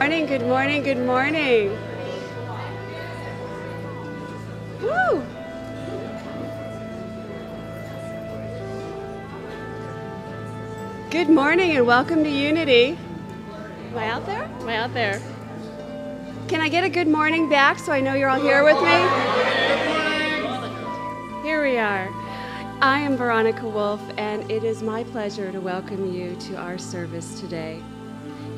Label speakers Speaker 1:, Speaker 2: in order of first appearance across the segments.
Speaker 1: Good morning, good morning. Woo! Good morning and welcome to Unity. Am I out there? Am I out there? Can I get a good morning back so I know you're all here with me? Here we are. I am Veronica Wolf, and it is my pleasure to welcome you to our service today.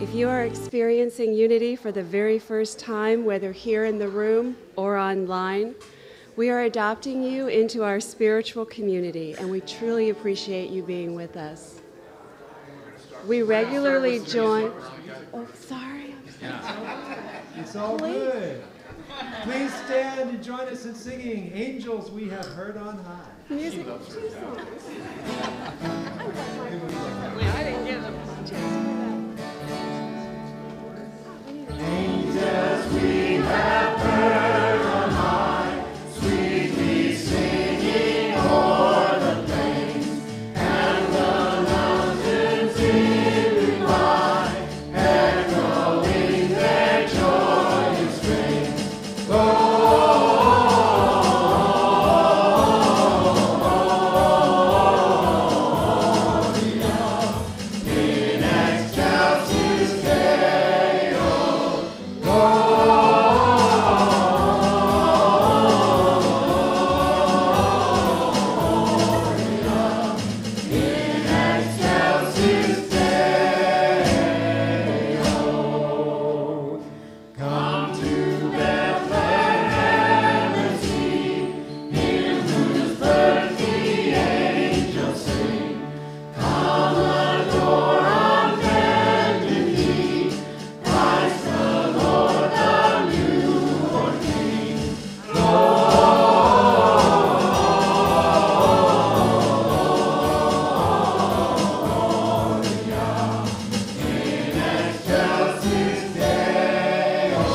Speaker 1: If you are experiencing Unity for the very first time, whether here in the room or online, we are adopting you into our spiritual community, and we truly appreciate you being with us. We regularly join... Oh, sorry.
Speaker 2: It's all good. Please stand and join us in singing Angels We Have Heard on High.
Speaker 1: Music, 2 songs. I didn't give them a chance for that.
Speaker 3: Angels we have heard on high, sweetly singing o'er the plains, and the mountains in reply, echoing their joyous strain. In excelsis Deo, in excelsis Deo. Come to Bethlehem and see Him whose birth the angels sing. Come adore on bended knee, Christ the Lord, the newborn King. In excelsis Deo,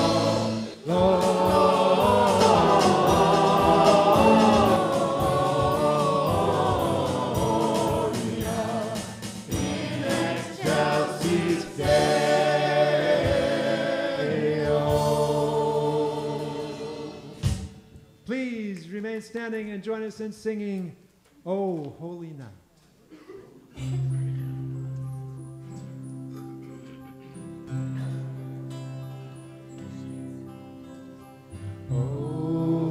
Speaker 3: in excelsis Deo.
Speaker 2: Please remain standing and join us in singing, O Holy Night. O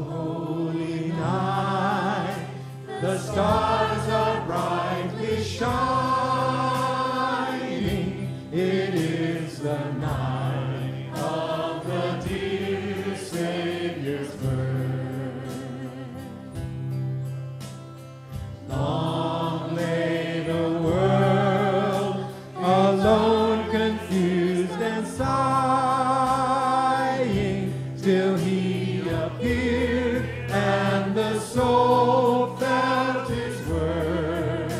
Speaker 2: holy night, the stars are brightly shining. It is the night of the dear Savior's birth. Long lay the world alone, confused and sighing, till He appeared and the soul felt His word.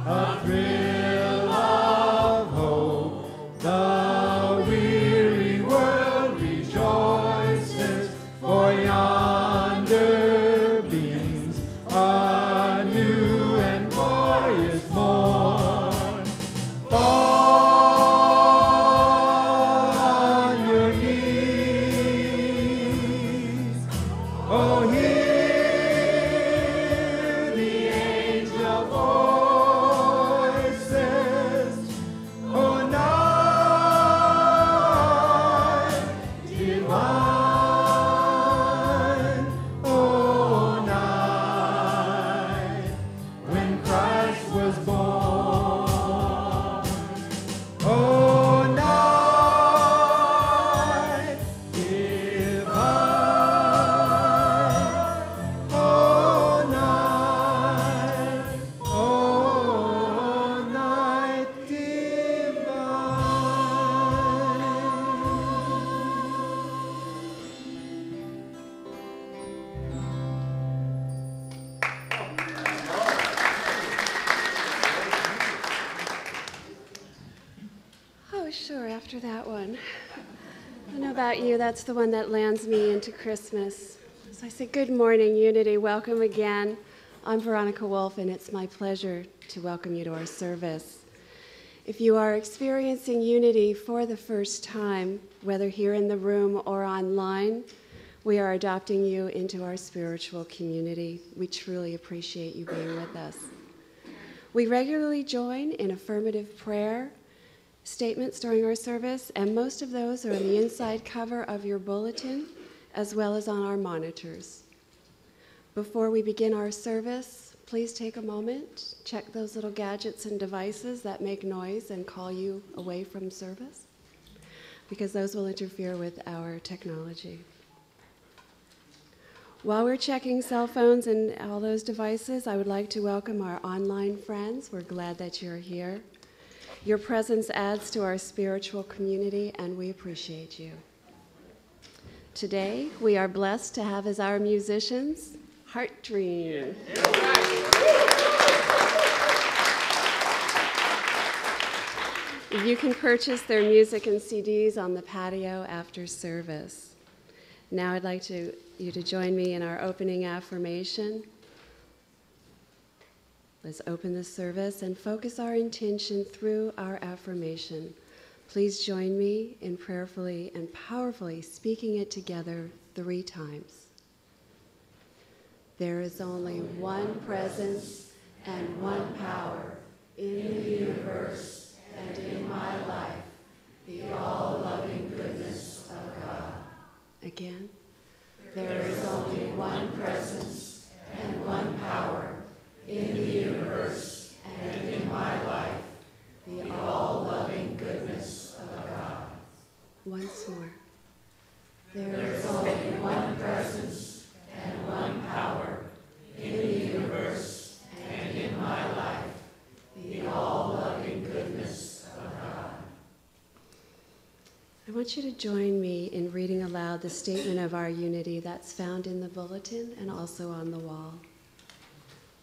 Speaker 2: A thrill of hope, the weary world rejoices, for yonder beams a new and glorious morn. Fall on your knees. Oh, hear the angel voices. Oh, night divine. Oh, night when Christ was born. Oh, night divine. Oh, night
Speaker 1: Oh, sure, after that one. I don't know about you, that's the one that lands me into Christmas. So I say, good morning, Unity. Welcome again. I'm Veronica Wolf, and it's my pleasure to welcome you to our service. If you are experiencing unity for the first time, whether here in the room or online, we are adopting you into our spiritual community. We truly appreciate you being with us. We regularly join in affirmative prayer statements during our service, and most of those are on the inside cover of your bulletin, as well as on our monitors. Before we begin our service, please take a moment, check those little gadgets and devices that make noise and call you away from service, because those will interfere with our technology. While we're checking cell phones and all those devices, I would like to welcome our online friends. We're glad that you're here. Your presence adds to our spiritual community, and we appreciate you. Today, we are blessed to have as our musicians, Heart Dream. You can purchase their music and CDs on the patio after service. Now I'd like you to join me in our opening affirmation. Let's open the service and focus our intention through our affirmation. Please join me in prayerfully and powerfully speaking it together 3 times. There is only one presence and one power in the universe and in my life, the all-loving goodness of God. Again, there is only one presence and one power in the universe and in my life, the all-loving goodness of God. Once more. There is only one presence and one power in the universe and in my life, the all-loving goodness of God. I want you to join me in reading aloud the statement of our unity that's found in the bulletin and also on the wall.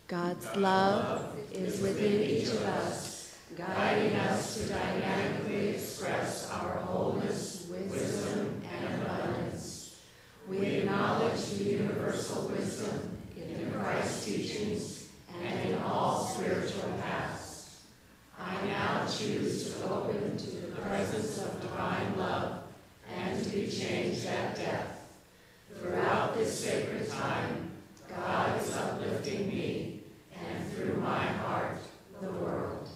Speaker 1: God's love is within each of us, guiding us to dynamically express our wholeness, wisdom, and abundance. We acknowledge the universal wisdom in Christ's teachings and in all spiritual paths. I now choose to open to the presence of divine love and to be changed at death. Throughout this sacred time, God is uplifting me, and through my heart, the world.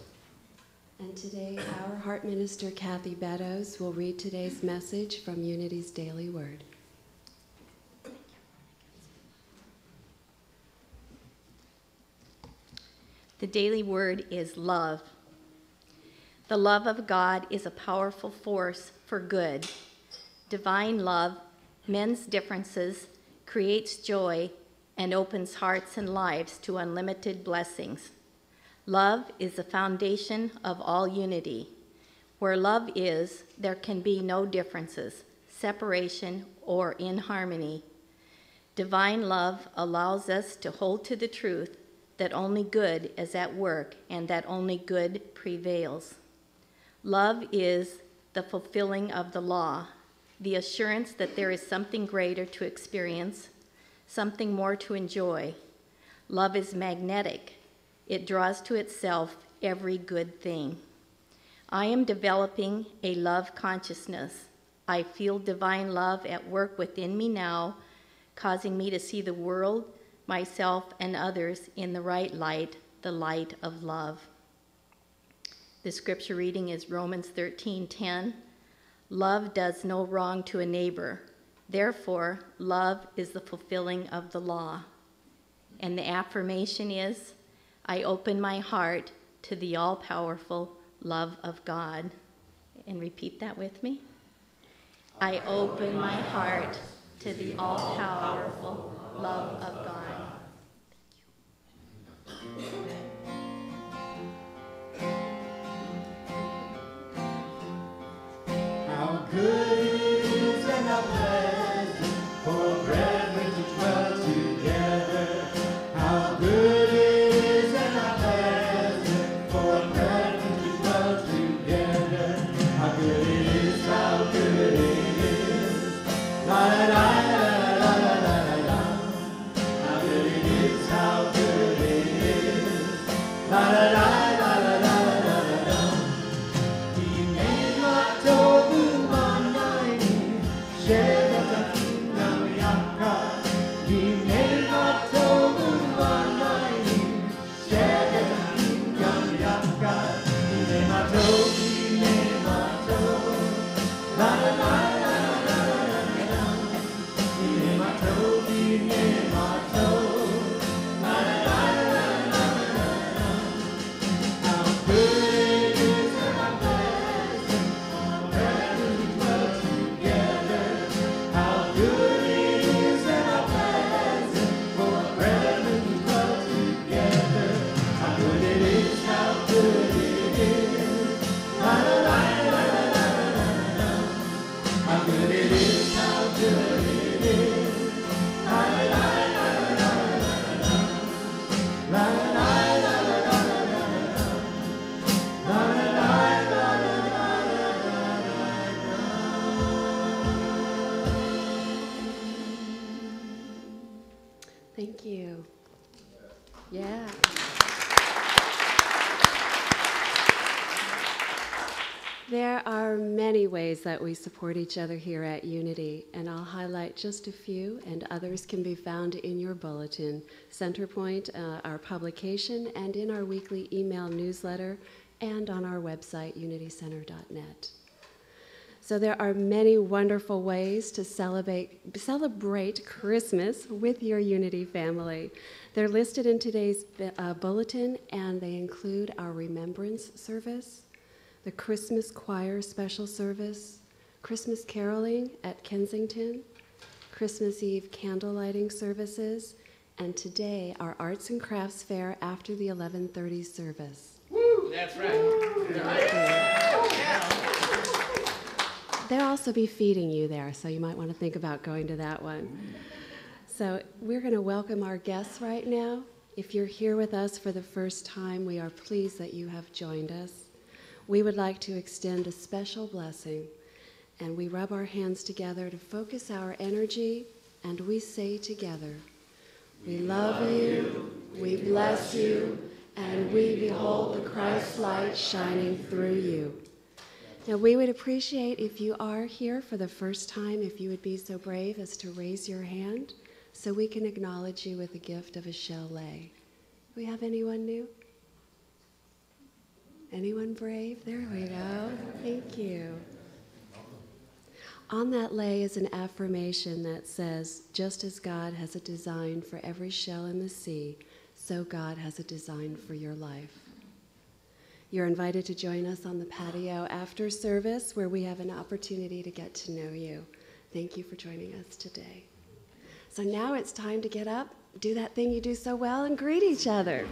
Speaker 1: And today, our heart minister, Kathy Beddoes, will read today's message from Unity's Daily Word.
Speaker 4: The daily word is love. The love of God is a powerful force for good. Divine love mends differences, creates joy, and opens hearts and lives to unlimited blessings. Love is the foundation of all unity. Where love is, there can be no differences, separation, or inharmony. Divine love allows us to hold to the truth that only good is at work and that only good prevails. Love is the fulfilling of the law, the assurance that there is something greater to experience, something more to enjoy. Love is magnetic. It draws to itself every good thing. I am developing a love consciousness. I feel divine love at work within me now, causing me to see the world, myself, and others in the right light, the light of love. The scripture reading is Romans 13:10. Love does no wrong to a neighbor. Therefore, love is the fulfilling of the law. And the affirmation is, I open my heart to the all-powerful love of God. And repeat that with me. I open my heart to the all-powerful love of God.
Speaker 3: How good it is and how pleasant for brethren to dwell together. How good it is and how pleasant for brethren to dwell together. How good it is, how good it is. La la la la la la la la. How good it is, how good it is. La la la la la la la la la.
Speaker 1: There are many ways that we support each other here at Unity, and I'll highlight just a few, and others can be found in your bulletin, Centerpoint, our publication, and in our weekly email newsletter, and on our website, unitycenter.net. So there are many wonderful ways to celebrate Christmas with your Unity family. They're listed in today's bulletin, and they include our Remembrance Service, the Christmas Choir Special Service, Christmas Caroling at Kensington, Christmas Eve candle lighting services, and today our Arts and Crafts Fair after the 11:30 service.
Speaker 5: Woo! That's right.
Speaker 1: They'll also be feeding you there, so you might want to think about going to that one. So we're going to welcome our guests right now. If you're here with us for the first time, we are pleased that you have joined us. We would like to extend a special blessing, and we rub our hands together to focus our energy, and we say together, we love you, we bless you, and we behold the Christ light shining through you. Now, we would appreciate if you are here for the first time, if you would be so brave as to raise your hand so we can acknowledge you with the gift of a shell lei. Do we have anyone new? Anyone brave? There we go. Thank you. On that lei is an affirmation that says, just as God has a design for every shell in the sea, so God has a design for your life. You're invited to join us on the patio after service, where we have an opportunity to get to know you. Thank you for joining us today. So now it's time to get up, do that thing you do so well, and greet each other.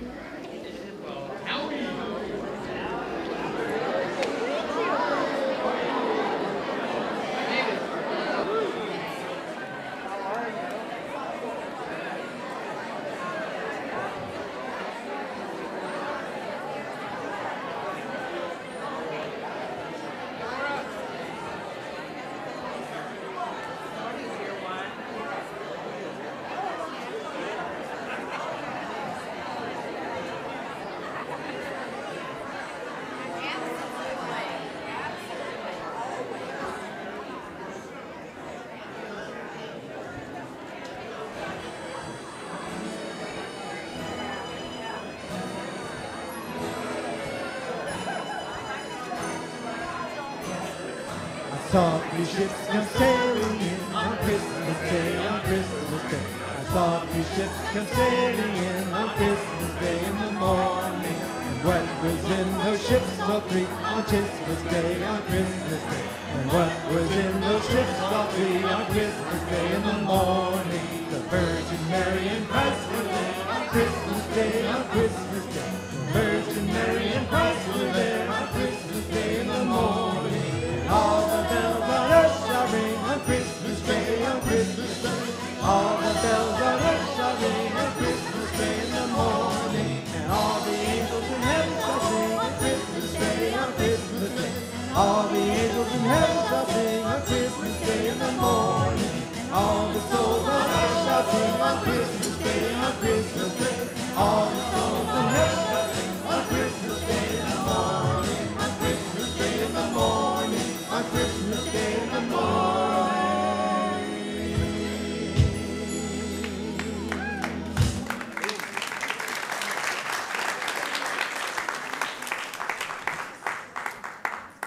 Speaker 3: Saw three ships come sailing in on Christmas Day, on Christmas Day. I saw three ships come sailing in on Christmas Day in the morning. And what was in those ships all three on Christmas Day, on Christmas Day? And what was in those ships all three on Christmas Day in the morning? The Virgin Mary and Christ were there on Christmas Day, on Christmas Day. The Virgin Mary and Christ were there on Christmas Day in the morning. All the bells on earth shall ring on Christmas Day, on Christmas Day. All the bells on earth shall ring on Christmas Day in the morning. And all the angels in heaven shall sing on Christmas Day, on Christmas Day. All the angels in heaven shall sing on Christmas Day in the morning. All the souls on earth shall sing on Christmas Day, on Christmas Day. All the souls in heaven shall sing on Christmas Day in the morning, on Christmas Day in the morning. On Christmas Day in the morning.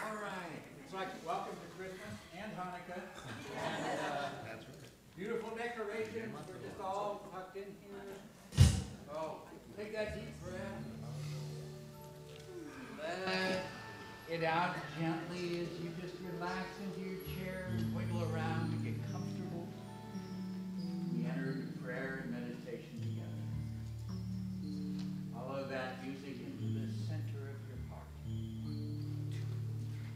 Speaker 5: All right. It's like welcome to Christmas and Hanukkah. And beautiful decorations. We're just all tucked in here. Oh, take that deep breath. Let it out gently as you just relax into your chair and wiggle around and get comfortable. We enter into prayer and meditation together. Follow that music into the center of your heart. 1, 2, 3.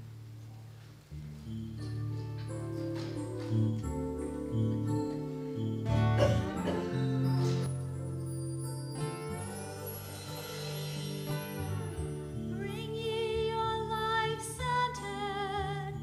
Speaker 6: Bring ye your life centered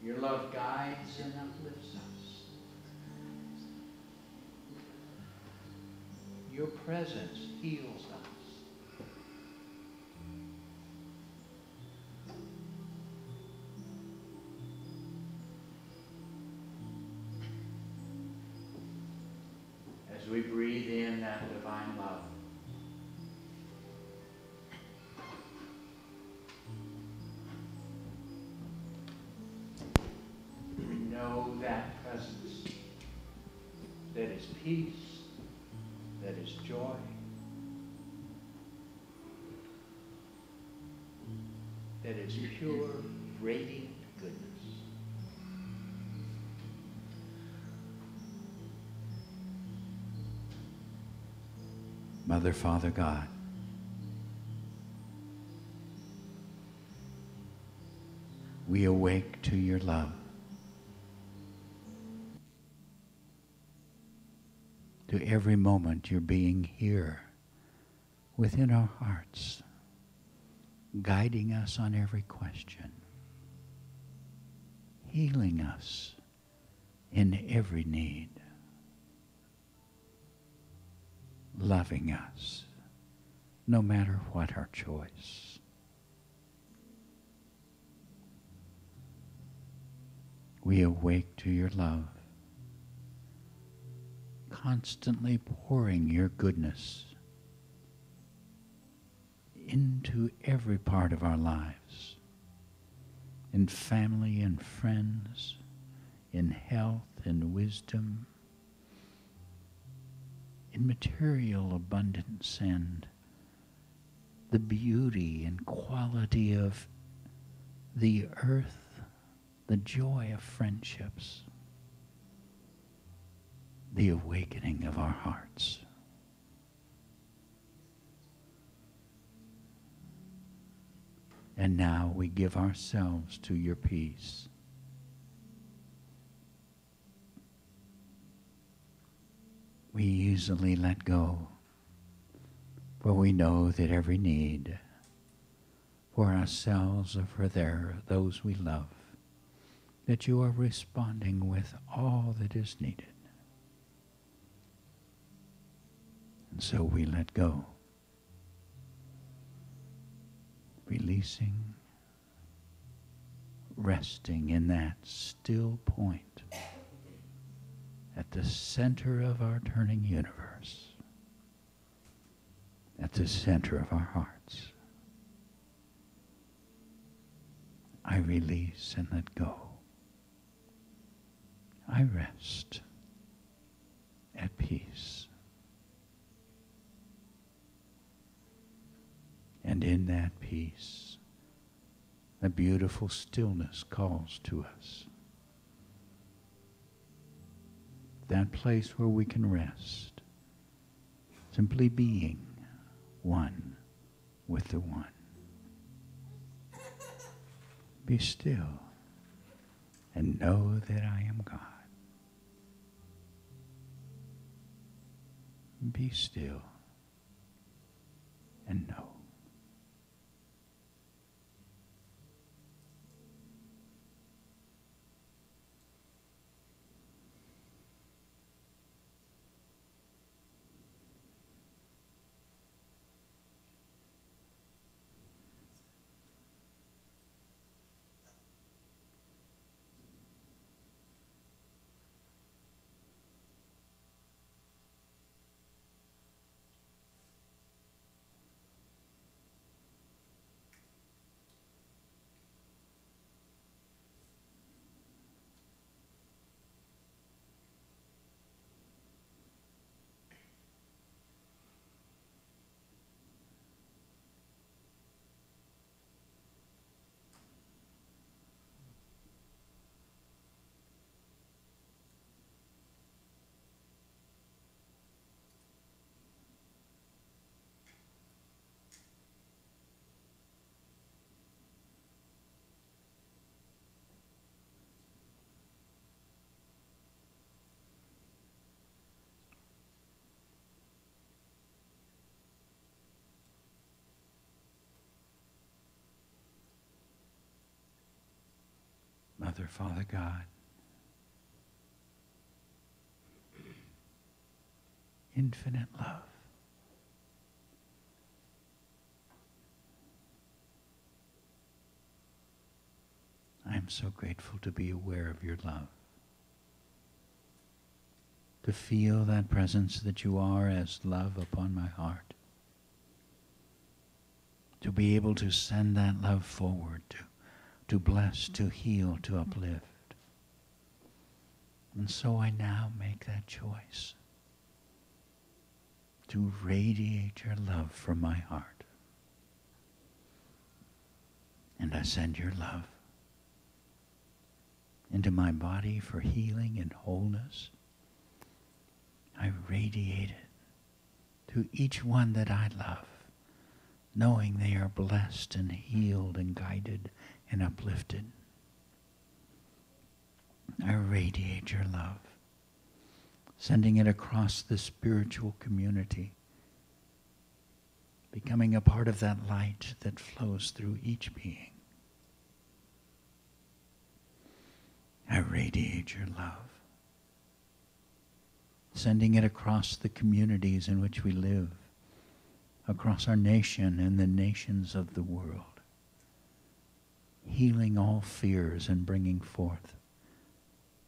Speaker 5: Your love guides and uplifts us. Your presence heals us. As we breathe in that divine love, we know that presence that is peace, that is joy, that is pure, radiant goodness. Mother, Father, God, we awake to your love, to every moment you're being here within our hearts, guiding us on every question, healing us in every need, loving us no matter what our choice. We awake to your love, constantly pouring your goodness into every part of our lives, in family and friends, in health and wisdom, in material abundance and the beauty and quality of the earth, the joy of friendships, the awakening of our hearts. And now we give ourselves to your peace. We easily let go, for we know that every need for ourselves or for those we love, that you are responding with all that is needed. And so we let go, releasing, resting in that still point at the center of our turning universe, at the center of our hearts. I release and let go. I rest at peace. And in that peace, a beautiful stillness calls to us. That place where we can rest, simply being one with the one. Be still and know that I am God. Be still and know. Father, Father God. Infinite love. I am so grateful to be aware of your love. To feel that presence that you are as love upon my heart. To be able to send that love forward, to bless, to heal, to uplift. And so I now make that choice to radiate your love from my heart. And I send your love into my body for healing and wholeness. I radiate it to each one that I love, knowing they are blessed and healed and guided and uplifted. I radiate your love, sending it across the spiritual community, becoming a part of that light that flows through each being. I radiate your love, sending it across the communities in which we live, across our nation and the nations of the world, healing all fears and bringing forth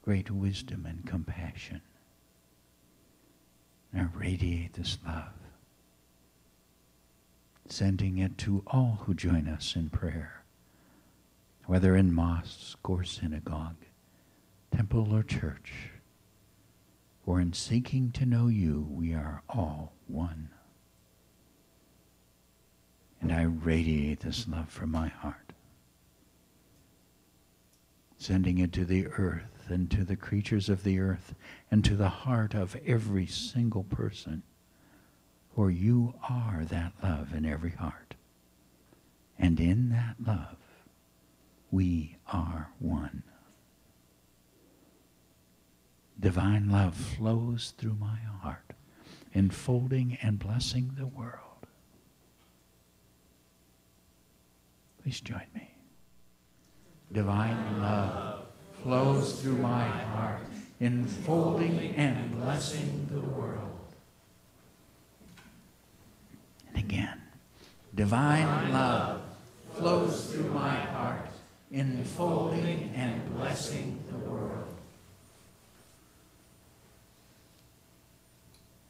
Speaker 5: great wisdom and compassion. I radiate this love, sending it to all who join us in prayer, whether in mosque or synagogue, temple or church, for in seeking to know you, we are all one. And I radiate this love from my heart, sending it to the earth and to the creatures of the earth and to the heart of every single person. For you are that love in every heart. And in that love, we are one. Divine love flows through my heart, enfolding and blessing the world. Please join me. Divine love flows through my heart, enfolding and blessing the world. And again, divine love flows through my heart, enfolding and blessing the world.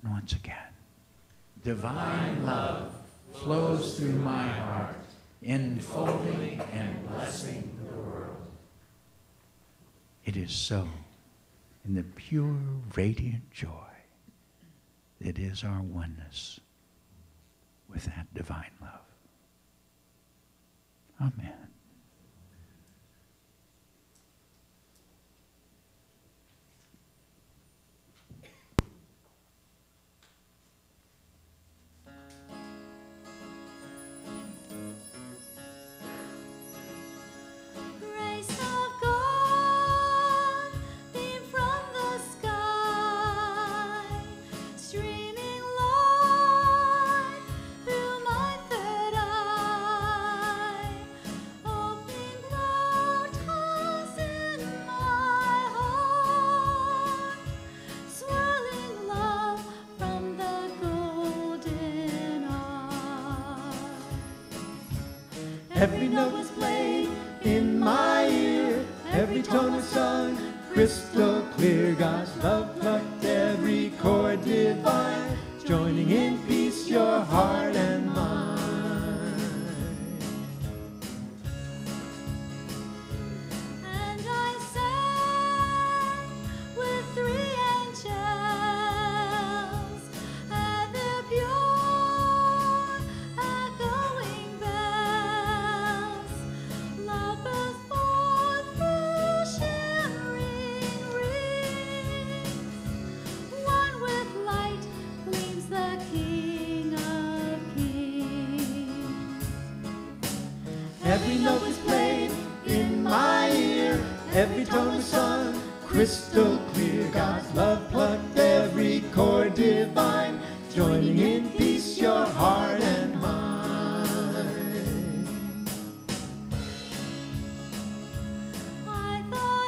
Speaker 5: And once again, divine love flows through my heart, enfolding and blessing the world. It is so, in the pure, radiant joy that is our oneness with that divine love. Amen.
Speaker 3: Every note is played in my ear, every tone is sung crystal clear. God's love plucked every chord divine, joining in peace your heart and mind.
Speaker 6: And I sang with three angels at the pure echoing bells. Love burst forth through shimmering rings. One with light gleams the King of Kings.
Speaker 3: Every note is played in my ear, every tone is sung crystal clear. God's love plucked every chord divine, joining in peace your heart and mind.
Speaker 6: I thought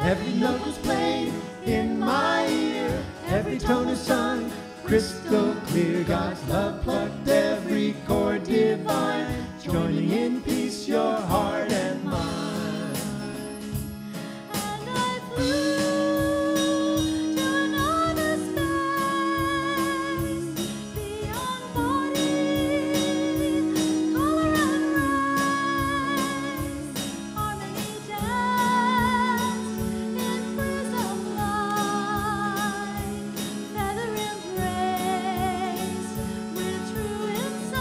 Speaker 3: Every note was played in my ear. Every tone is sung crystal clear. God's love plucked every chord divine, joining in peace your heart and mind.
Speaker 6: And I flew to another space, beyond body, color and race. Harmony danced in prism light, feather embrace with true insight.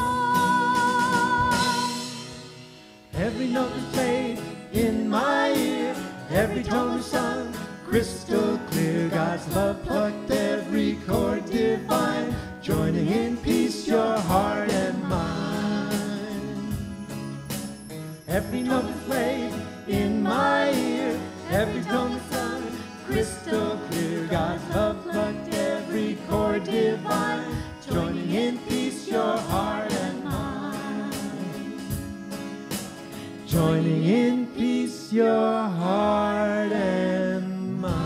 Speaker 3: Every note was played in my ear. Every tone was sung crystal clear. God's love plucked every chord divine, joining in peace your heart and mind. Every note was played in my ear. Every tone was sung crystal clear. God's love plucked every chord divine, joining in peace your heart and mind. Joining in peace your heart and mind.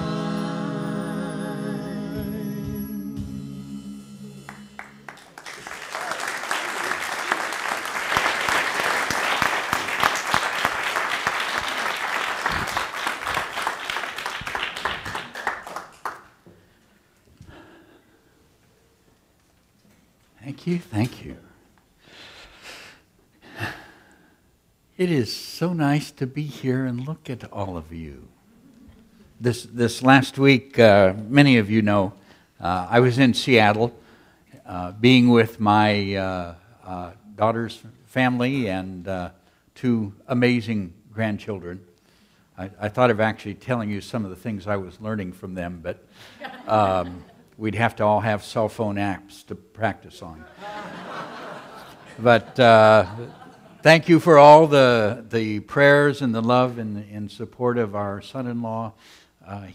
Speaker 5: Thank you, thank you. It is so nice to be here and look at all of you. This last week, many of you know, I was in Seattle, being with my daughter's family and two amazing grandchildren. I thought of actually telling you some of the things I was learning from them, but we'd have to all have cell phone apps to practice on. But thank you for all the prayers and the love in support of our son-in-law.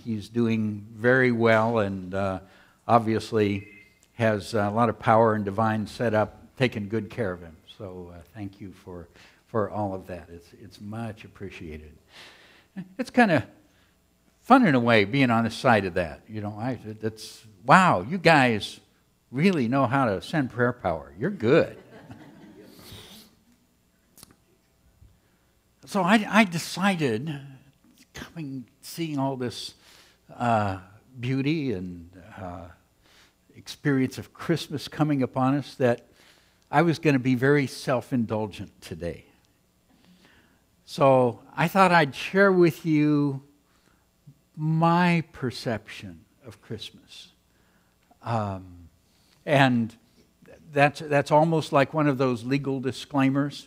Speaker 5: He's doing very well and obviously has a lot of power and divine setup, taking good care of him. So thank you for all of that. It's much appreciated. It's kind of fun in a way being on the side of that. You know, it's wow, you guys really know how to send prayer power. You're good. So I decided, seeing all this beauty and experience of Christmas coming upon us, that I was going to be very self-indulgent today. So I thought I'd share with you my perception of Christmas. And that's almost like one of those legal disclaimers.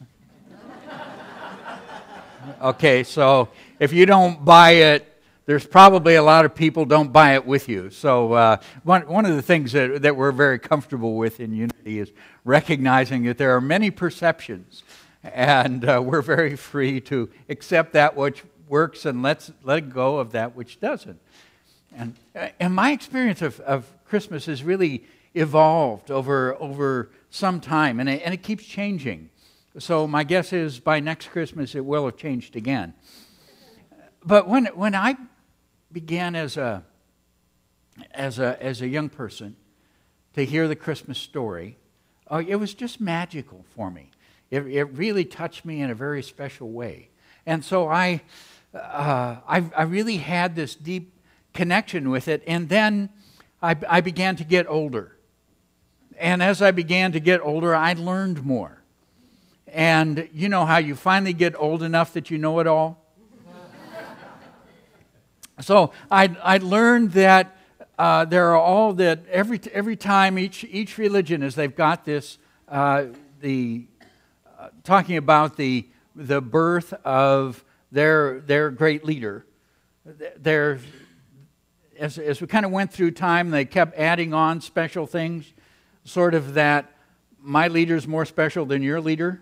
Speaker 5: Okay, so if you don't buy it, there's probably a lot of people don't buy it with you. So one of the things that we're very comfortable with in Unity is recognizing that there are many perceptions, and we're very free to accept that which works and let go of that which doesn't. And my experience of Christmas has really evolved over some time, and it keeps changing. So my guess is by next Christmas it will have changed again. But when I began as a young person to hear the Christmas story, it was just magical for me. It really touched me in a very special way. And so I really had this deep connection with it. And then I began to get older. And as I began to get older, I learned more. And you know how you finally get old enough that you know it all? So I learned that there are all that every time each religion, as they've got this talking about the birth of their great leader. As we kind of went through time, they kept adding on special things, sort of that my leader's more special than your leader.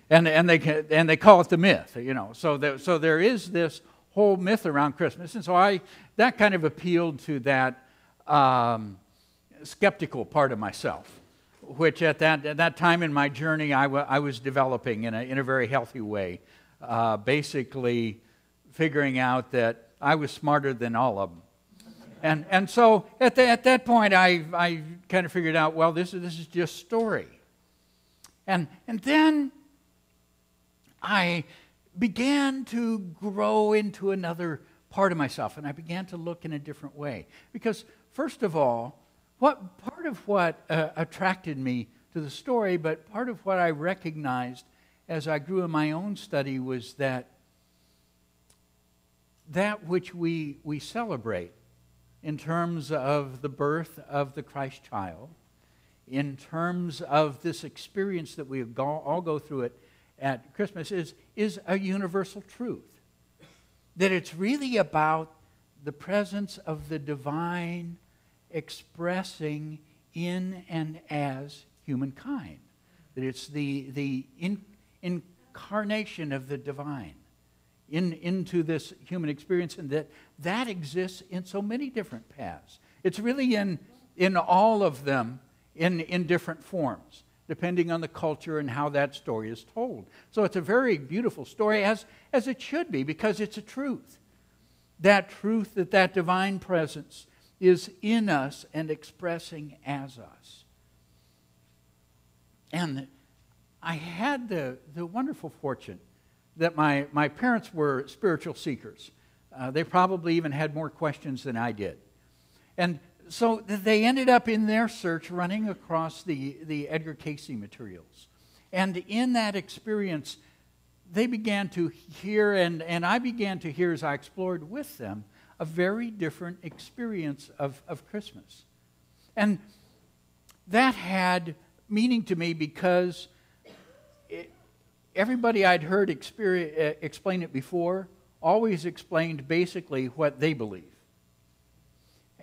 Speaker 5: And they call it the myth, you know. So there is this whole myth around Christmas, and so that kind of appealed to that skeptical part of myself, which at that time in my journey I was developing in a very healthy way, basically figuring out that I was smarter than all of them. And so at that point, I kind of figured out, well, this is just story. And then I began to grow into another part of myself, and I began to look in a different way. Because first of all, part of what attracted me to the story, but part of what I recognized as I grew in my own study was that which we celebrate in terms of the birth of the Christ child, in terms of this experience that we all go through it at Christmas, is a universal truth. That it's really about the presence of the divine expressing in and as humankind. That it's the incarnation of the divine into this human experience, and that exists in so many different paths. It's really in all of them in different forms, depending on the culture and how that story is told. So it's a very beautiful story, as it should be, because it's a truth. That truth, that divine presence is in us and expressing as us. And I had the wonderful fortune that my parents were spiritual seekers. They probably even had more questions than I did. And so they ended up in their search running across the Edgar Cayce materials. And in that experience, they began to hear, and I began to hear as I explored with them, a very different experience of Christmas. And that had meaning to me because everybody I'd heard explain it before always explained basically what they believe.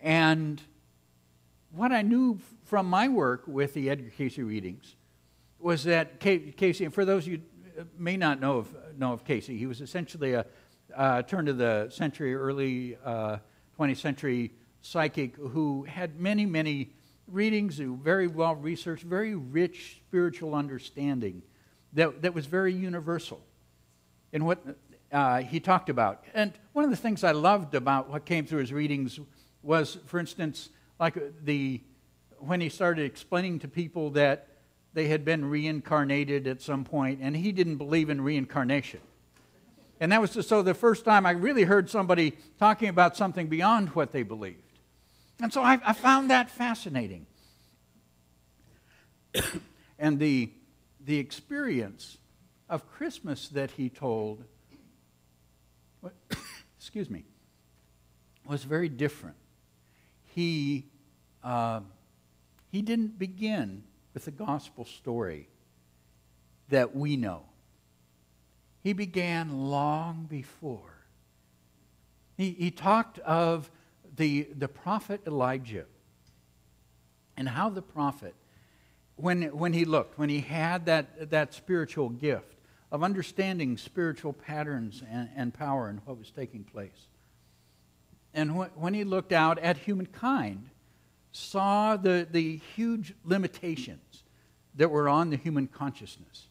Speaker 5: And what I knew from my work with the Edgar Cayce readings was that Cayce, and for those of you who may not know of Cayce, he was essentially a turn of the century, early 20th century psychic who had many, many readings, very well researched, very rich spiritual understanding that was very universal in what he talked about. And one of the things I loved about what came through his readings was, for instance, like when he started explaining to people that they had been reincarnated at some point, and he didn't believe in reincarnation. And that was so the first time I really heard somebody talking about something beyond what they believed. And so I found that fascinating. And the experience of Christmas that he told, excuse me, was very different. He didn't begin with the gospel story that we know. He began long before. He talked of the prophet Elijah and how the prophet, when he had that spiritual gift of understanding spiritual patterns and power and what was taking place. And when he looked out at humankind, saw the huge limitations that were on the human consciousness.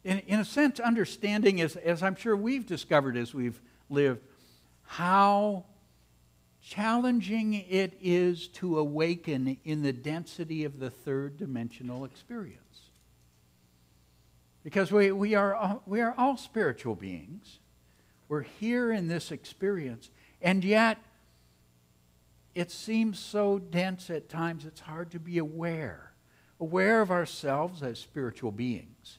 Speaker 5: In a sense, understanding, as I'm sure we've discovered as we've lived, how challenging it is to awaken in the density of the third dimensional experience. Because we are all spiritual beings. We're here in this experience, and yet it seems so dense at times it's hard to be aware of ourselves as spiritual beings,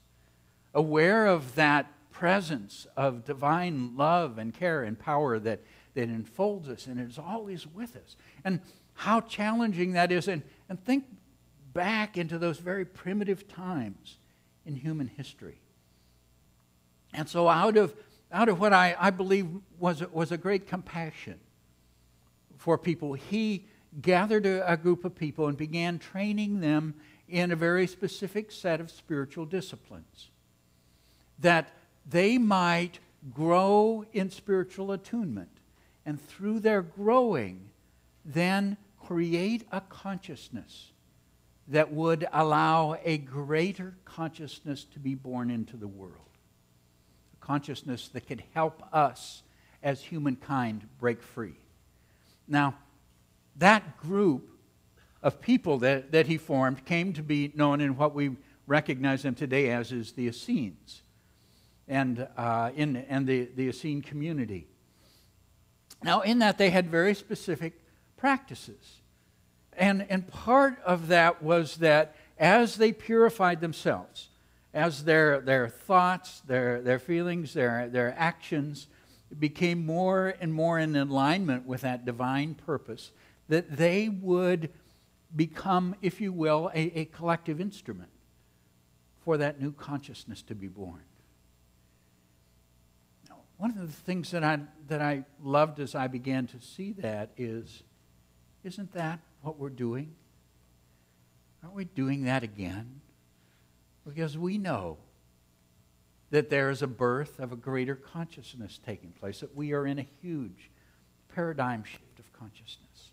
Speaker 5: aware of that presence of divine love and care and power that enfolds us and is always with us. And how challenging that is. And think back into those very primitive times in human history. And so out of what I believe was a great compassion for people, he gathered a group of people and began training them in a very specific set of spiritual disciplines, that they might grow in spiritual attunement, and through their growing, then create a consciousness that would allow a greater consciousness to be born into the world. A consciousness that could help us as humankind break free. Now, that group of people that he formed came to be known in what we recognize them today as is the Essenes and the Essene community. Now, in that, they had very specific practices. And part of that was that as they purified themselves, as their thoughts, their feelings, their actions became more and more in alignment with that divine purpose, that they would become, if you will, a collective instrument for that new consciousness to be born. Now, one of the things that I loved as I began to see that is, isn't that what we're doing? Aren't we doing that again? Because we know that there is a birth of a greater consciousness taking place, that we are in a huge paradigm shift of consciousness.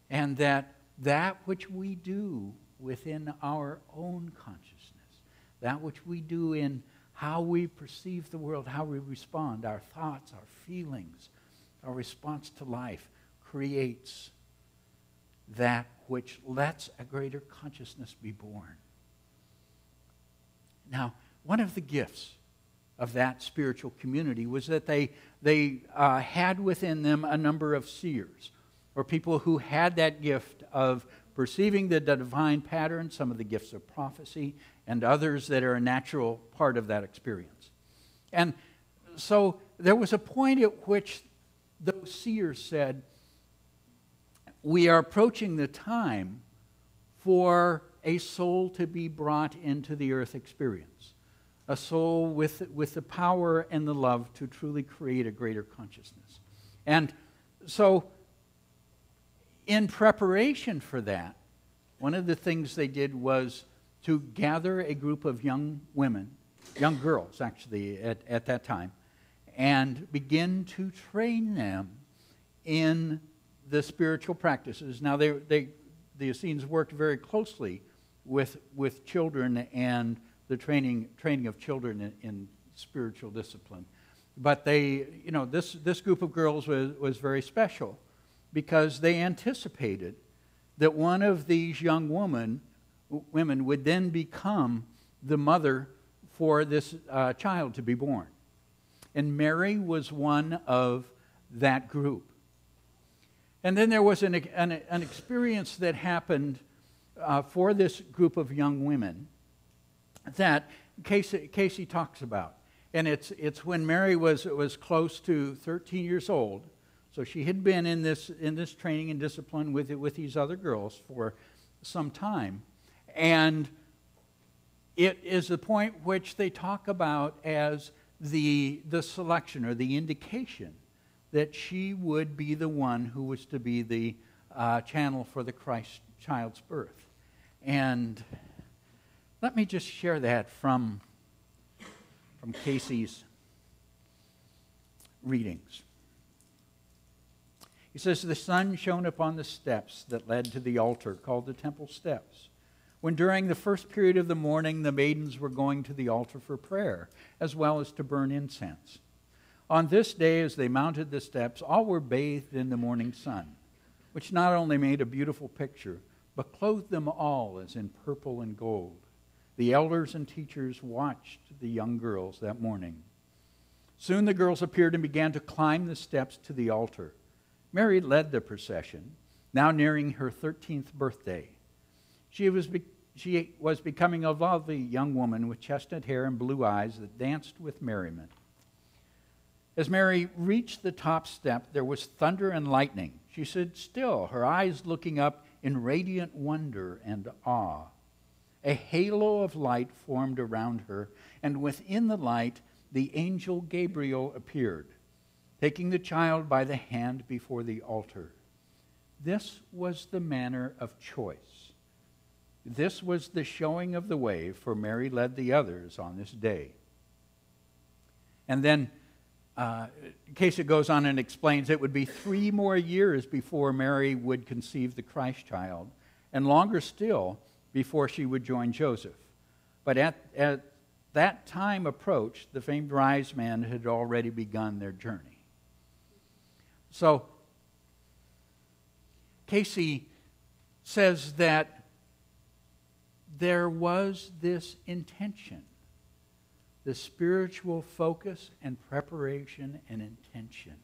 Speaker 5: And that which we do within our own consciousness, that which we do in how we perceive the world, how we respond, our thoughts, our feelings, our response to life, creates that which lets a greater consciousness be born. Now, one of the gifts of that spiritual community was that they had within them a number of seers, or people who had that gift of perceiving the divine pattern, some of the gifts of prophecy, and others that are a natural part of that experience. And so there was a point at which those seers said, we are approaching the time for a soul to be brought into the earth experience, a soul with the power and the love to truly create a greater consciousness. And so in preparation for that, one of the things they did was to gather a group of young women, young girls actually at that time, and begin to train them in the spiritual practices. Now, the Essenes worked very closely with children and the training of children in spiritual discipline. But this group of girls was very special because they anticipated that one of these young women would then become the mother for this child to be born. And Mary was one of that group. And then there was an experience that happened for this group of young women that Casey talks about. And it's when Mary was close to 13 years old. So she had been in this training and discipline with these other girls for some time. And it is the point which they talk about as the selection or the indication that she would be the one who was to be the channel for the Christ child's birth. And let me just share that from Casey's readings. He says, the sun shone upon the steps that led to the altar called the temple steps, when during the first period of the morning the maidens were going to the altar for prayer, as well as to burn incense. On this day, as they mounted the steps, all were bathed in the morning sun, which not only made a beautiful picture, but clothed them all as in purple and gold. The elders and teachers watched the young girls that morning. Soon the girls appeared and began to climb the steps to the altar. Mary led the procession, now nearing her 13th birthday. She was becoming a lovely young woman with chestnut hair and blue eyes that danced with merriment. As Mary reached the top step, there was thunder and lightning. She stood still, her eyes looking up in radiant wonder and awe. A halo of light formed around her, and within the light, the angel Gabriel appeared, taking the child by the hand before the altar. This was the manner of choice. This was the showing of the way, for Mary led the others on this day. And then Casey goes on and explains it would be 3 more years before Mary would conceive the Christ child, and longer still before she would join Joseph. But that time approached, the famed wise men had already begun their journey. So, Casey says that there was this intention, the spiritual focus and preparation and intention.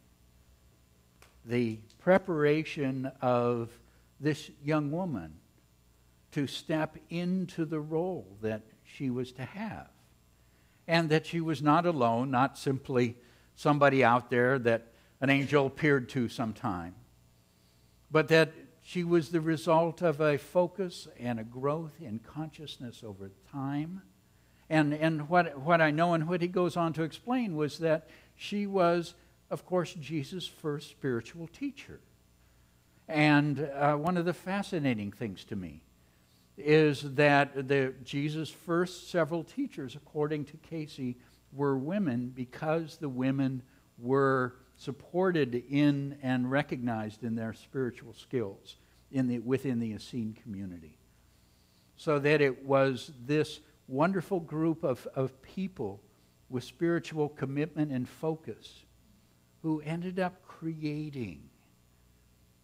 Speaker 5: The preparation of this young woman to step into the role that she was to have. And that she was not alone, not simply somebody out there that an angel appeared to sometime, but that she was the result of a focus and a growth in consciousness over time. And what I know and what he goes on to explain was that she was, of course, Jesus' first spiritual teacher. And one of the fascinating things to me is that Jesus' first several teachers, according to Casey, were women because the women were supported in and recognized in their spiritual skills within the Essene community. So that it was this wonderful group of people with spiritual commitment and focus who ended up creating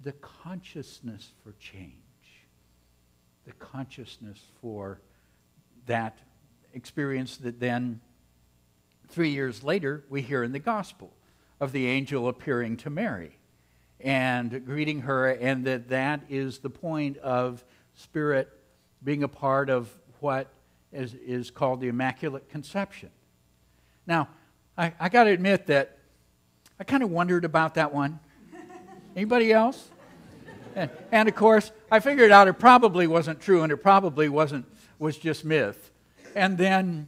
Speaker 5: the consciousness for change, the consciousness for that experience that then 3 years later we hear in the gospel of the angel appearing to Mary and greeting her, and that is the point of Spirit being a part of what is called the Immaculate Conception. Now, I got to admit that I kind of wondered about that one. Anybody else? And of course, I figured out it probably wasn't true, and it probably was just myth. And then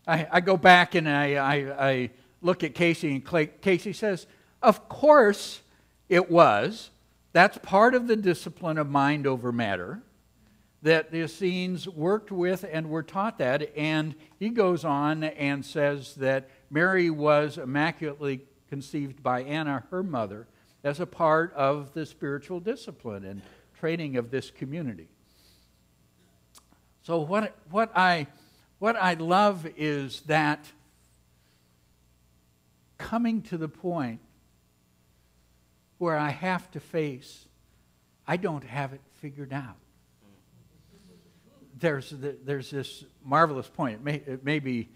Speaker 5: I go back and I look at Casey, and Casey says, of course it was. That's part of the discipline of mind over matter, that the Essenes worked with and were taught that. And he goes on and says that Mary was immaculately conceived by Anna, her mother, as a part of the spiritual discipline and training of this community. So what I love is that coming to the point where I have to face, I don't have it figured out. There's this marvelous point. It may be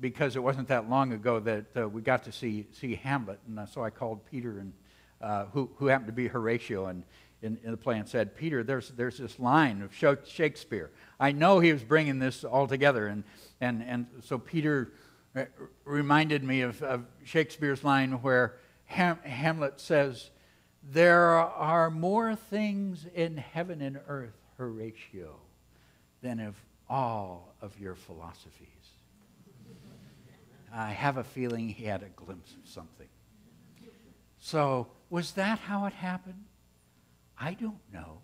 Speaker 5: because it wasn't that long ago that we got to see Hamlet, and so I called Peter, and who happened to be Horatio, and in the play, and said, Peter, there's this line of Shakespeare. I know he was bringing this all together, and so Peter reminded me of Shakespeare's line where Hamlet says, there are more things in heaven and earth, Horatio, than of all of your philosophies. I have a feeling he had a glimpse of something. So, was that how it happened? I don't know.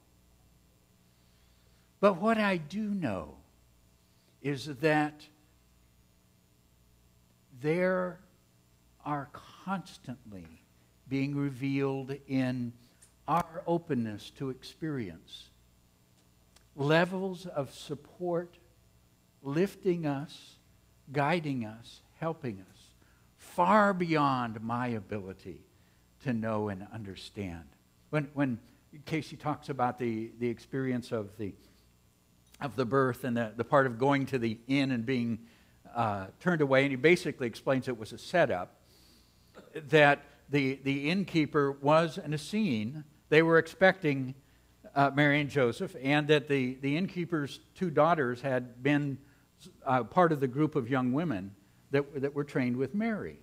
Speaker 5: But what I do know is that there are constantly being revealed in our openness to experience levels of support, lifting us, guiding us, helping us, far beyond my ability to know and understand. When Casey talks about the experience of the birth and the part of going to the inn and being turned away, and he basically explains it was a setup, that the innkeeper was an Essene. They were expecting Mary and Joseph, and that the innkeeper's two daughters had been part of the group of young women that were trained with Mary.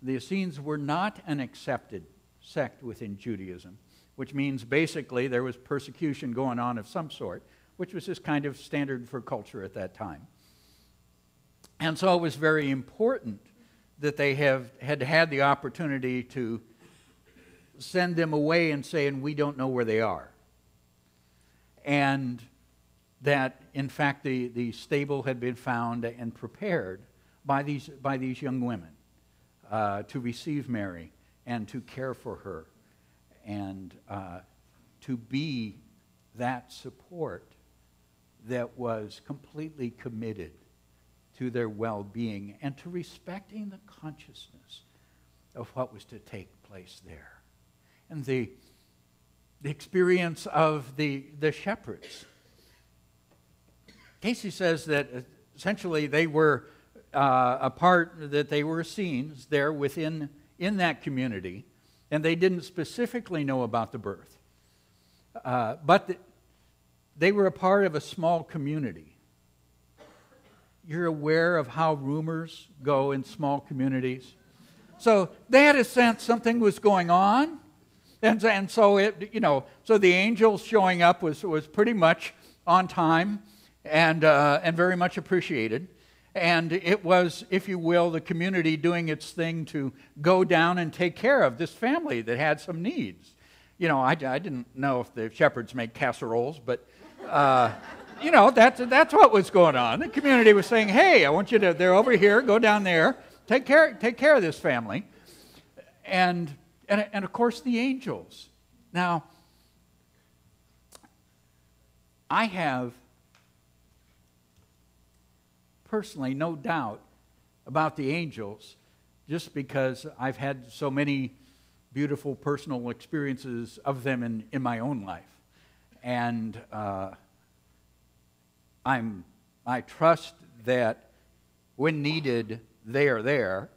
Speaker 5: The Essenes were not an accepted sect within Judaism, which means basically there was persecution going on of some sort, which was just kind of standard for culture at that time. And so it was very important that they had the opportunity to send them away and say, and we don't know where they are. And that, in fact, the stable had been found and prepared by these young women to receive Mary and to care for her and to be that support that was completely committed to their well-being and to respecting the consciousness of what was to take place there. And the experience of the shepherds. Casey says that essentially they were they were scenes there in that community, and they didn't specifically know about the birth. But they were a part of a small community. You're aware of how rumors go in small communities. So they had a sense something was going on, and so so the angels showing up was pretty much on time and very much appreciated. And it was, if you will, the community doing its thing to go down and take care of this family that had some needs. I didn't know if the shepherds make casseroles, but that's what was going on. The community was saying, "Hey, I want you to. They're over here. Go down there. Take care of this family." And of course the angels. Now, I have personally no doubt about the angels, just because I've had so many beautiful personal experiences of them in my own life. And I trust that when needed, they are there,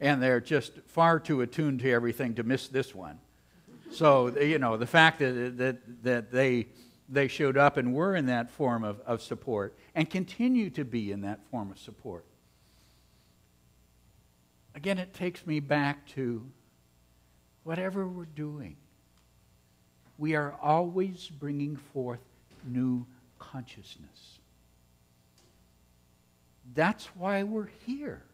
Speaker 5: and they're just far too attuned to everything to miss this one. So, the fact that they showed up and were in that form of support and continue to be in that form of support. Again, it takes me back to whatever we're doing, we are always bringing forth new consciousness. That's why we're here.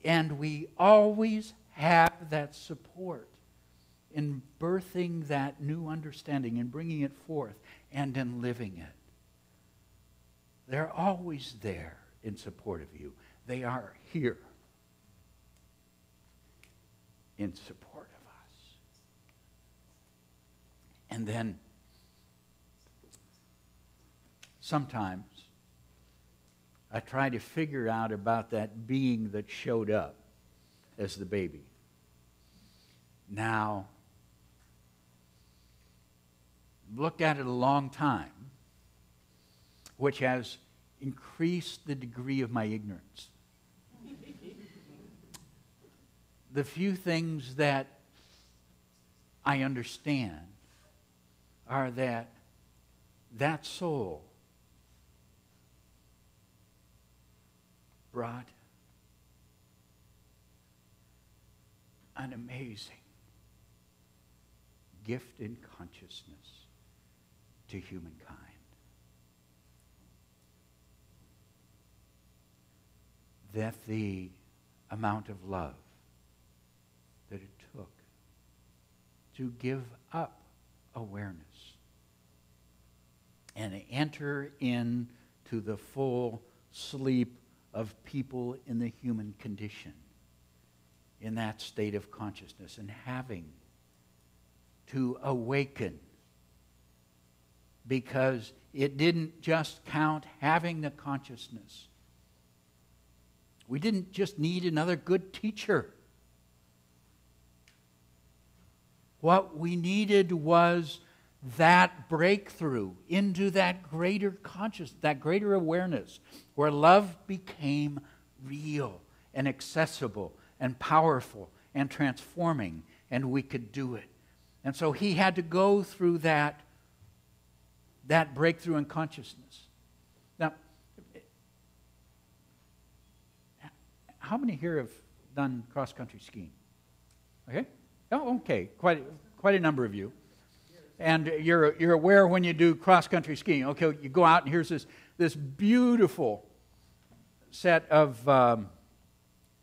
Speaker 5: And we always have that support in birthing that new understanding and bringing it forth and in living it. They're always there in support of you. They are here in support of us. And then sometimes I try to figure out about that being that showed up as the baby. Now, looked at it a long time, which has increased the degree of my ignorance. The few things that I understand are that soul brought an amazing gift in consciousness to humankind. That the amount of love that it took to give up awareness and enter into the full sleep of people in the human condition in that state of consciousness, and having to awaken, because it didn't just count having the consciousness. We didn't just need another good teacher. What we needed was that breakthrough into that greater consciousness, that greater awareness, where love became real and accessible and powerful and transforming, and we could do it. And so he had to go through that breakthrough in consciousness. Now, how many here have done cross-country skiing? Okay? Oh, okay. Quite a number of you. And you're aware when you do cross-country skiing. Okay, you go out and here's this beautiful set of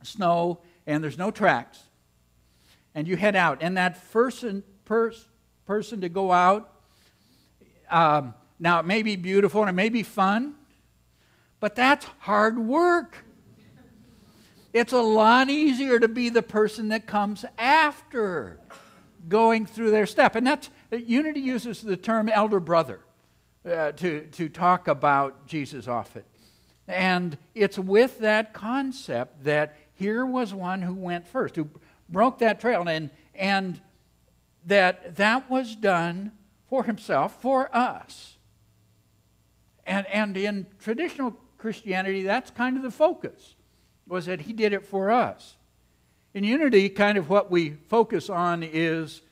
Speaker 5: snow, and there's no tracks. And you head out. And that person to go out, now it may be beautiful and it may be fun, but that's hard work. It's a lot easier to be the person that comes after going through their step. And that's, Unity uses the term elder brother. to talk about Jesus often. And it's with that concept that here was one who went first, who broke that trail, and that was done for himself, for us. And in traditional Christianity, that's kind of the focus, was that he did it for us. In Unity, kind of what we focus on is,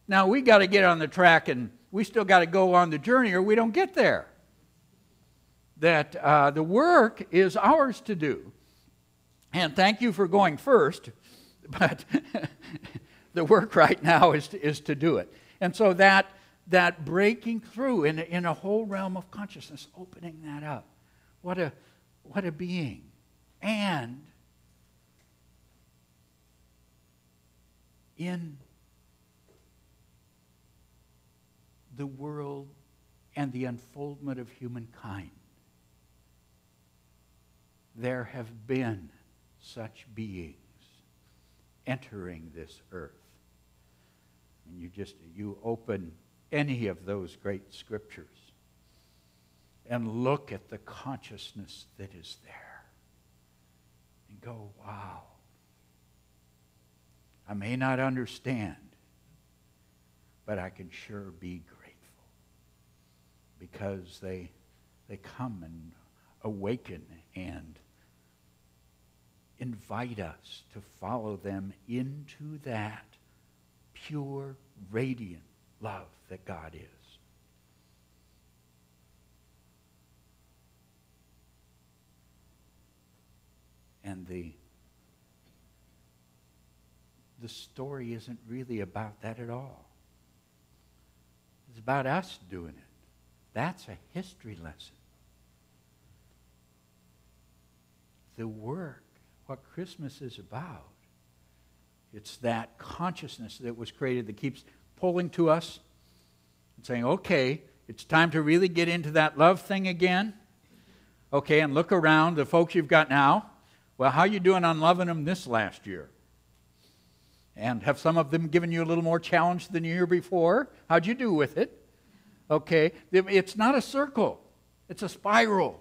Speaker 5: now we got to get on the track and we still got to go on the journey or we don't get there. That the work is ours to do. And thank you for going first, but the work right now is to do it. And so that breaking through in a whole realm of consciousness, opening that up. What a being. And in the world and the unfoldment of humankind, there have been such beings entering this earth. And you open any of those great scriptures and look at the consciousness that is there and go, wow. I may not understand, but I can sure be grateful because they come and awaken and invite us to follow them into that pure, radiant love that God is. And the story isn't really about that at all. It's about us doing it. That's a history lesson. The work, what Christmas is about, it's that consciousness that was created that keeps pulling to us and saying, okay, it's time to really get into that love thing again. Okay, and look around, the folks you've got now. Well, how you doing on loving them this last year? And have some of them given you a little more challenge than the year before? How'd you do with it? Okay, it's not a circle. It's a spiral.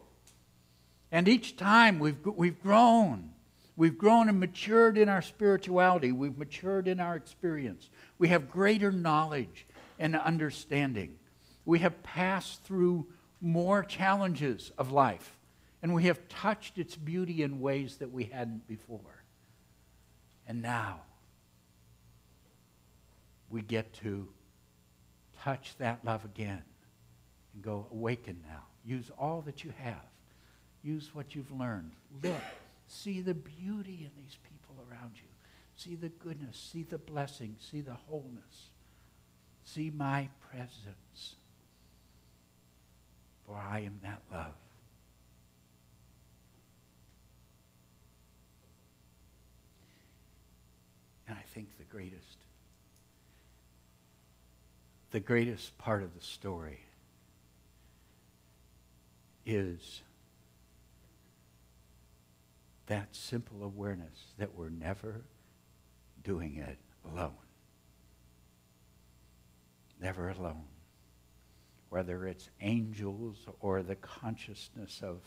Speaker 5: And each time we've grown. We've grown and matured in our spirituality. We've matured in our experience. We have greater knowledge and understanding. We have passed through more challenges of life. And we have touched its beauty in ways that we hadn't before. And now, we get to touch that love again and go, awaken now. Use all that you have. Use what you've learned. Look, see the beauty in these people around you. See the goodness, see the blessing, see the wholeness. See my presence. For I am that love. And I think the greatest part of the story is that simple awareness that we're never doing it alone. Never alone. Whether it's angels or the consciousness of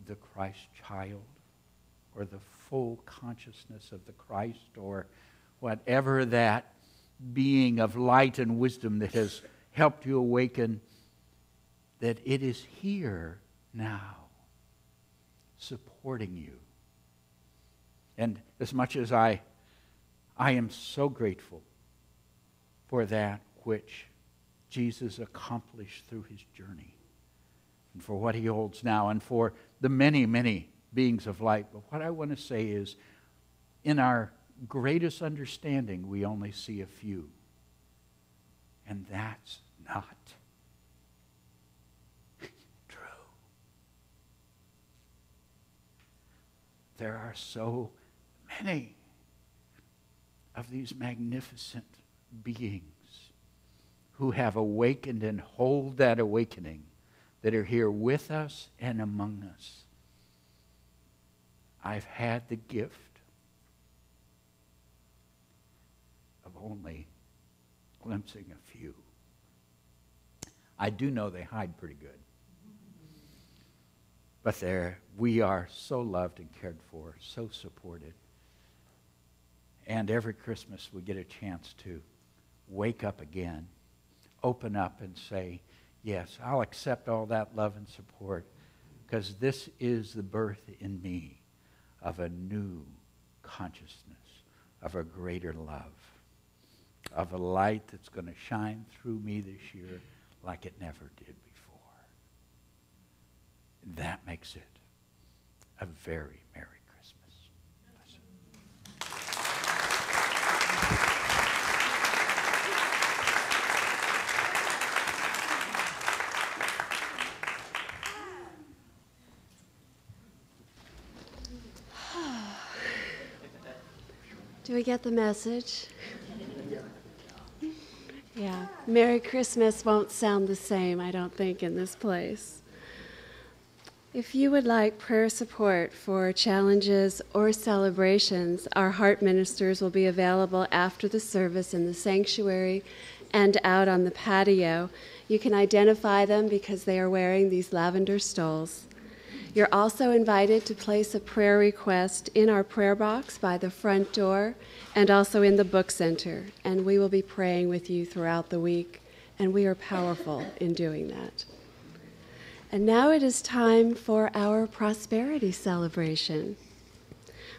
Speaker 5: the Christ child or the full consciousness of the Christ or whatever that being of light and wisdom that has helped you awaken, that it is here now supporting you. And as much as I am so grateful for that which Jesus accomplished through his journey and for what he holds now and for the many, many beings of light. But what I want to say is, in our greatest understanding, we only see a few. And that's not true. There are so many of these magnificent beings who have awakened and hold that awakening, that are here with us and among us. I've had the gift of only glimpsing a few. I do know they hide pretty good. But we are so loved and cared for, so supported. And every Christmas we get a chance to wake up again, open up and say, yes, I'll accept all that love and support because this is the birth in me of a new consciousness, of a greater love, of a light that's going to shine through me this year like it never did before. That makes it a very Merry Christmas.
Speaker 1: Do we get the message? Yeah. Merry Christmas won't sound the same, I don't think, in this place. If you would like prayer support for challenges or celebrations, our heart ministers will be available after the service in the sanctuary and out on the patio. You can identify them because they are wearing these lavender stoles. You're also invited to place a prayer request in our prayer box by the front door and also in the book center, and we will be praying with you throughout the week, and we are powerful in doing that. And now it is time for our prosperity celebration.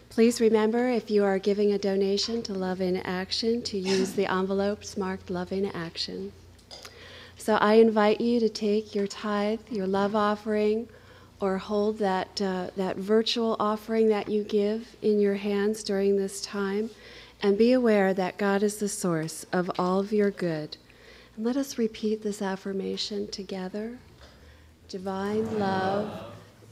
Speaker 1: Please remember, if you are giving a donation to Love in Action, to use the envelopes marked Love in Action. So I invite you to take your tithe, your love offering, or hold that virtual offering that you give in your hands during this time, and be aware that God is the source of all of your good. And let us repeat this affirmation together. Divine love,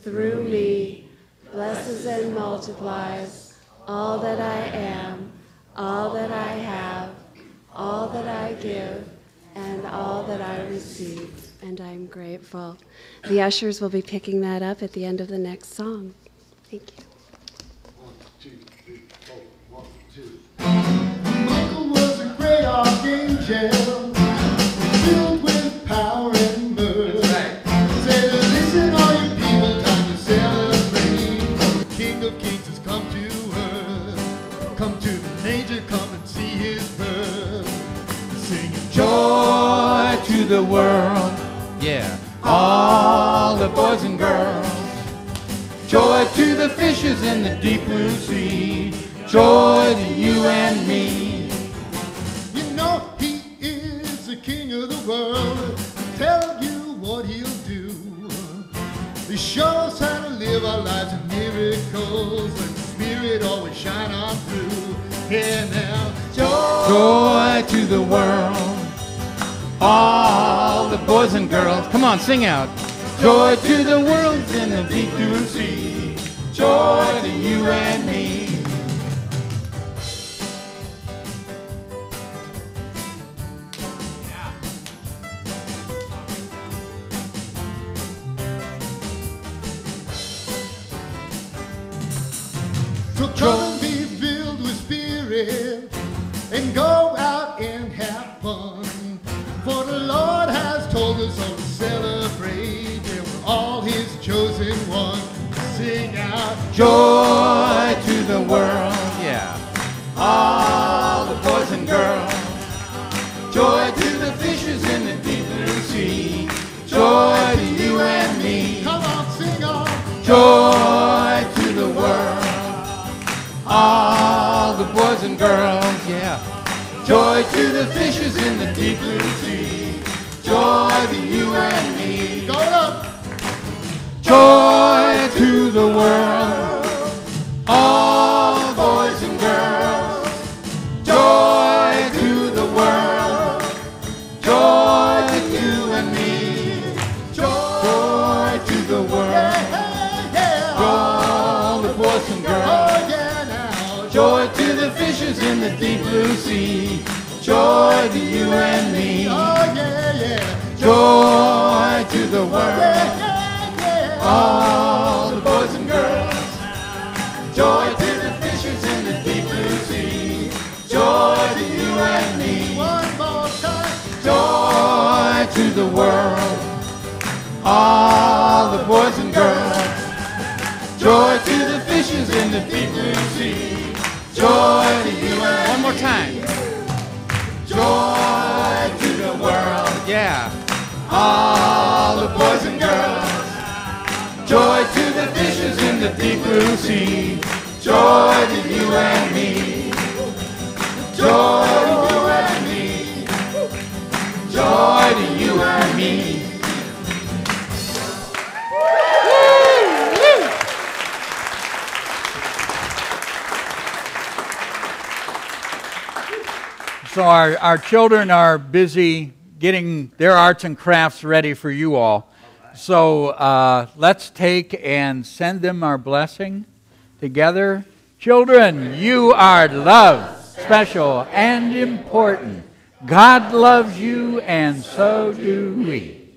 Speaker 1: through me, blesses and multiplies all that I am, all that I have, all that I give, and all that I receive. And I'm grateful. The ushers will be picking that up at the end of the next song. Thank you.
Speaker 3: 1, 2, 3, 4, 1, 2. Michael was a great archangel, filled with power and mirth. Said, listen, all you people, time to celebrate. The King of Kings has come to earth. Come to the manger, come and see his birth. Singing
Speaker 5: Joy to the world. Yeah, all the boys and girls. Joy to the fishes in the deep blue sea. Joy to you and me.
Speaker 3: You know he is the king of the world. Tell you what he'll do. He shows us how to live our lives in miracles, and the Spirit always shine on through. Yeah, now
Speaker 5: Joy to the world. All the boys and girls. Come on, sing out. Joy to the world in the deep blue sea. Joy to you and me.
Speaker 3: So come and be filled with Spirit and go out and have fun. For the Lord has told us all to celebrate, and we're all his chosen ones. Sing out
Speaker 5: Joy to the world. Yeah. All the boys and girls. Joy to the fishes in the deep blue sea. Joy to you and me.
Speaker 3: Come on, sing on.
Speaker 5: Joy to the world. All the boys and girls, yeah. Joy to the fishes in the deep blue sea. Joy to you and me.
Speaker 3: Go up.
Speaker 5: Joy to the world. All boys and girls. Joy to the world. Joy to you and me. Joy to the world.
Speaker 3: Yeah, yeah.
Speaker 5: All the boys and girls.
Speaker 3: Oh, yeah, now.
Speaker 5: Joy to the fishes in the deep blue sea. Joy to you and me.
Speaker 3: Oh, yeah, yeah.
Speaker 5: Joy to the world.
Speaker 3: Yeah, yeah, yeah.
Speaker 5: All the boys and girls. Joy to the fishes in the deep blue sea. Joy to you and me.
Speaker 3: One more time.
Speaker 5: Joy to the world.
Speaker 3: all the boys and girls. Joy to the fishes in the deep blue sea. Joy to you and
Speaker 5: One more time.
Speaker 3: joy to the world.
Speaker 5: Yeah.
Speaker 3: All the boys and girls. Joy to the fishes in the deep blue sea. Joy to you and me. Joy to you and me. Joy to you and me.
Speaker 5: So our children are busy getting their arts and crafts ready for you all. So let's take and send them our blessing together. Children, you are loved, special, and important. God loves you, and so do we.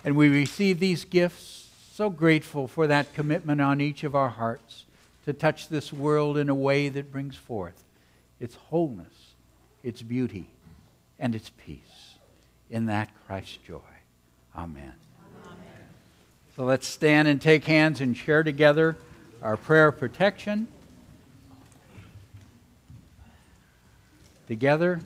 Speaker 5: And we receive these gifts, so grateful for that commitment on each of our hearts to touch this world in a way that brings forth its wholeness, its beauty, and its peace. In that Christ's joy. Amen. So let's stand and take hands and share together our prayer of protection. Together,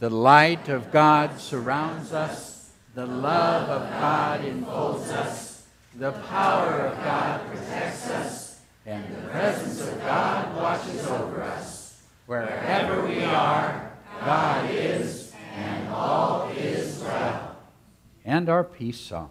Speaker 5: the light of God surrounds us, the love of God enfolds us, the power of God protects us, and the presence of God watches over us. Wherever we are, God is, and all is well. And our peace song.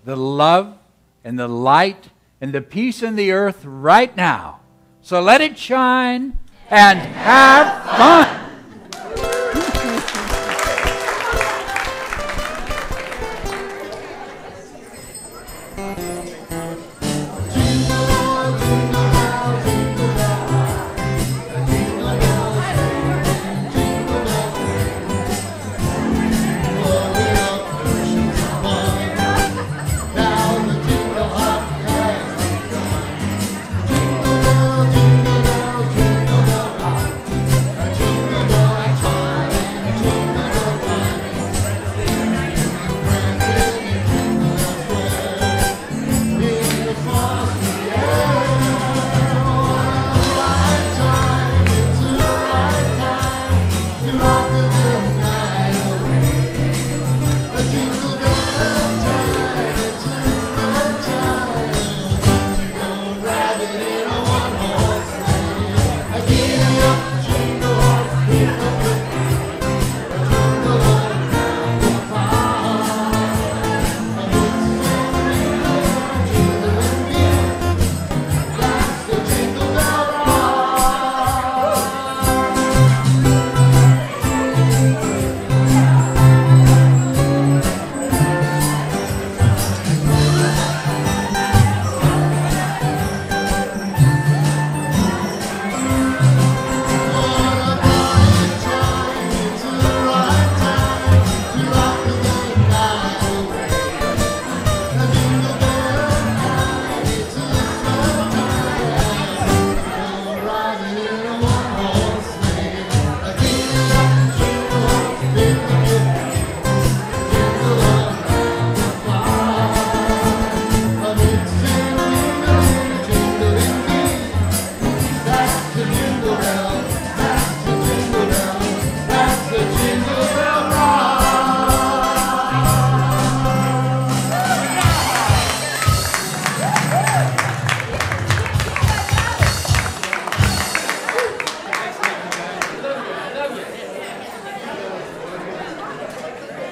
Speaker 5: The love and the light and the peace in the earth right now. So let it shine and have fun.